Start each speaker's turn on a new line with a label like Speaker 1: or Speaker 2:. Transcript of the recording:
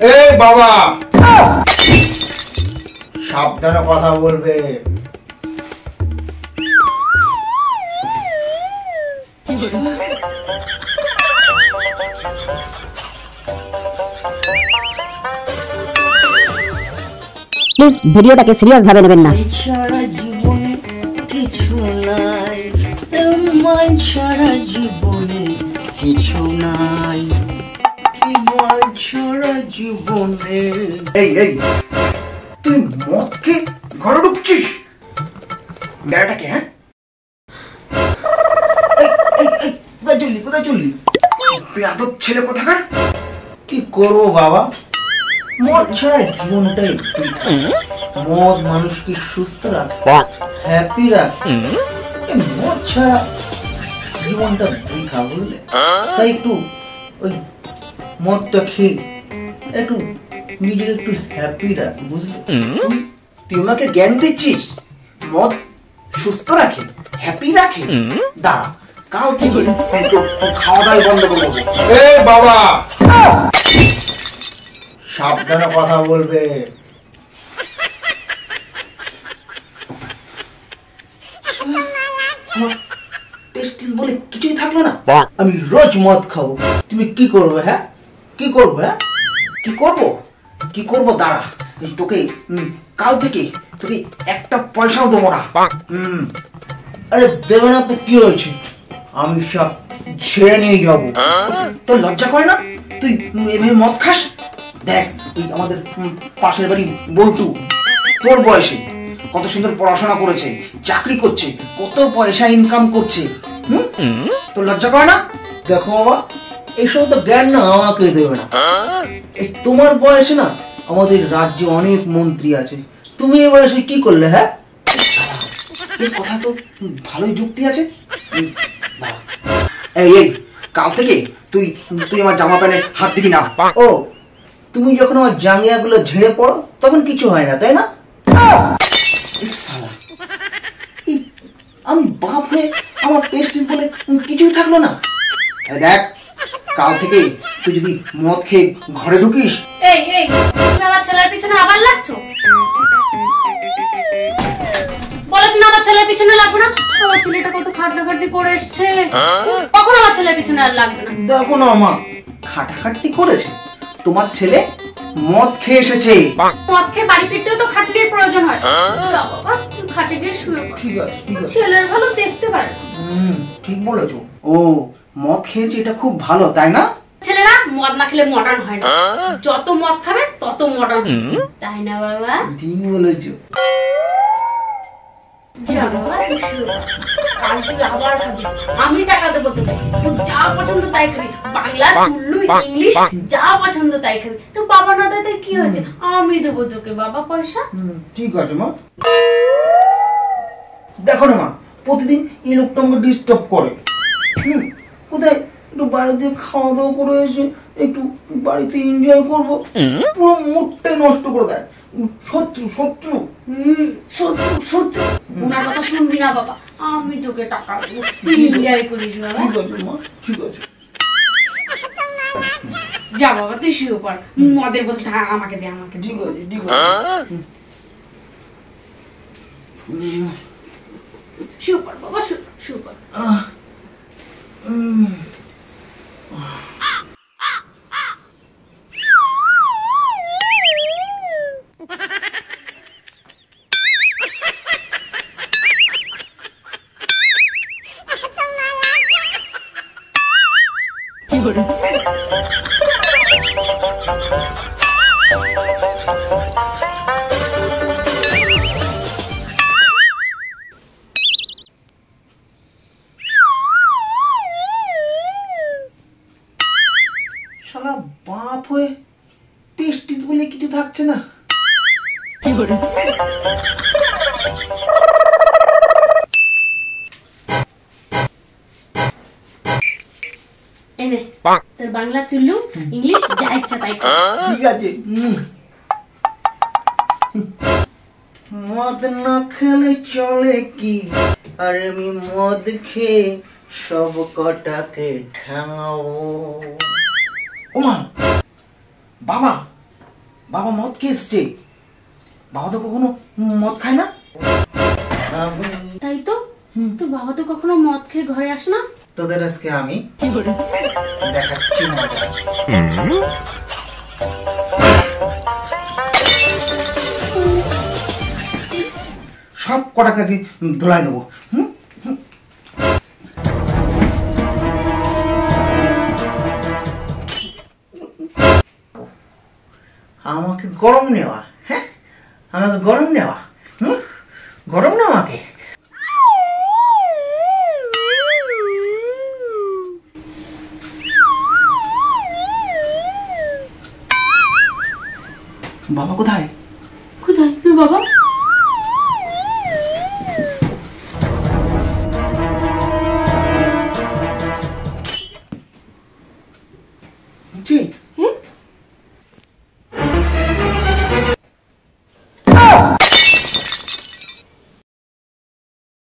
Speaker 1: এই বাবা, সাবধানে কথা বলবে।
Speaker 2: প্লিজ ভিডিওটাকে সিরিয়াস ভাবে নেবেন না।
Speaker 3: সারা জীবনে কিছু নাই, সারা জীবনে কিছু নাই, সারা জীবনে।
Speaker 1: এই এই, তুই মদ খেয়ে ঘরে ঢুকছিস? বেড়াটাকে? হ্যাঁ, কোথায় চললি কোথায় চললি? বেয়াদব ছেলে কোথাকার। কি করবো বাবা, মদ ছাড়া জীবনটাই বৃথা। মদ মানুষকে সুস্থ রাখে, হ্যাপি রাখে। মদ ছাড়া জীবনটা বৃথা, বুঝলে? তাই একটু ওই মদটা খেয়ে একটু নিজেকে একটু হ্যাপি রাখ, বুঝলি? তুই ওনাকে জ্ঞান দিচ্ছিস মদ সুস্থ রাখে, হ্যাপি রাখে? দাঁড়া, কাল থেকে খাওয়া দাওয়া বন্ধ করে দেবো। এই বাবা, সাবধানে কথা বলবে। পেস্টিস বলে কিছুই থাকলো না। আমি রোজ মদ খাবো, তুমি কি করবে? হ্যাঁ, কি করবে? হ্যাঁ, কি করবো? কি করবো? দাঁড়া, তোকে কাল থেকে তোকে একটা পয়সাও দেবো না। আরে দেবে না তো কি হয়েছে, আমি সব ছেড়ে নিয়ে যাবো। তোর লজ্জা করে না? তুই এভাবে মদ খাস? দেখ, ওই আমাদের পাশের বাড়ি বল্টু তোর বয়সে কত সুন্দর পড়াশোনা করেছে, চাকরি করছে, কত পয়সা ইনকাম করছে। তোর লজ্জা করে না? দেখো বাবা, এসব তো জ্ঞান না আমাকে দেবে না। এই তোমার বয়সে না আমাদের রাজ্যে অনেক মন্ত্রী আছে, তুমি এই বয়সে কি করলে? হ্যাঁ, এই কথা তো ভালোই যুক্তি আছে। এই এই, কাল থেকে তুই আমার জামা প্যান্টে হাত দিবি না। ও, তুমি যখন আমার জাঙ্গিয়াগুলো ঝেড়ে পড়ো তখন কিছু হয় না, তাই না? আমি বাপ হয়ে আমার পেস্টিস বলে কিছুই থাকলো না। দেখ, কাল থেকে তুই যদি মদ খেয়ে ঘরে ঢুকিস।
Speaker 4: এই এই, তুমি আমার ছেলের পিছনে আবার লাগছো? বলেছি না আমার ছেলের পিছনে লাগবে না। আমার ছেলেটা কত খাটাখাটি করে এসছে, কখন আমার ছেলের পিছনে আর লাগবে না।
Speaker 1: দেখো না মা, খাটাখাটি করেছে, তোমার ছেলে মদ খেয়ে এসেছে।
Speaker 4: মদ খেয়ে বাড়ি ফিরতেও তো খাটনির প্রয়োজন হয়। বাবা, খাটে গিয়ে শুয়ে পড়।
Speaker 1: ঠিক আছে, ঠিক আছে।
Speaker 4: ছেলের ভালো দেখতে পারে।
Speaker 1: ঠিক বলেছো। ও মদ খেয়েছে, এটা খুব ভালো, তাই না?
Speaker 4: ছেলেরা মদ না খেলে মডার্ন হয় না, যত মদ খাবে তত মডার্ন, তাই না বাবা?
Speaker 1: ঠিক বলেছো।
Speaker 4: আমি টাকা দেবো তোকে, তুই যা পছন্দ তাই খাবি, বাংলা, চুল্লু, ইংলিশ, যা পছন্দ তাই খাবি। তো বাবা না দেয় কি হয়েছে, আমি দেবো তোকে বাবা পয়সা।
Speaker 1: ঠিক আছে মা। দেখো না মা, প্রতিদিন এই লোকটা আমাকে ডিস্টার্ব করে। কোথায় একটু বাড়িতে খাওয়া দাওয়া করে এসে একটু বাড়িতে এনজয় করবো, পুরো মুডটাই নষ্ট করে দেয়। শত্রু শত্রু
Speaker 4: শত্রু শত্রু, ওনার কথা শুনবি না বাবা, আমি তোকে টাকা দেবো, তুই এনজয় করিস বাবা।
Speaker 1: ঠিক আছে মা, ঠিক আছে।
Speaker 4: যা বাবা, তুই শুয়ে পড়, মদের বোতলটা আমাকে দে, আমাকে।
Speaker 1: ঠিক আছে, ঠিক আছে।
Speaker 4: শুয়ে পড় বাবা, শুয়ে পড়।
Speaker 1: শালা বাপ হয়ে পেস্টিস বলে কিছু থাকছে না।
Speaker 4: এনে তোর বাংলা, চুল্লু, ইংলিশ, যা ইচ্ছা তাই কর।
Speaker 1: ঠিক আছে। মদ না খেলে চলে কি, আর আমি মদ খেয়ে সব কটাকে ঠাঙাবো। ওমা বাবা, বাবা মদ খেয়ে এসছে। বাবা তো কখনো মদ খায় না।
Speaker 4: তাই তো, তোর বাবা তো কখনো মদ খেয়ে ঘরে আসে না।
Speaker 1: তোদের আজকে আমি দেখাচ্ছি মজা। সব কটাকে ধোলাই দেবো। আমাকে গরম নেওয়া, হ্যাঁ আমাকে গরম নেওয়া, গরম না আমাকে। বাবা কোথায়?
Speaker 4: কোথায় তোর বাবা?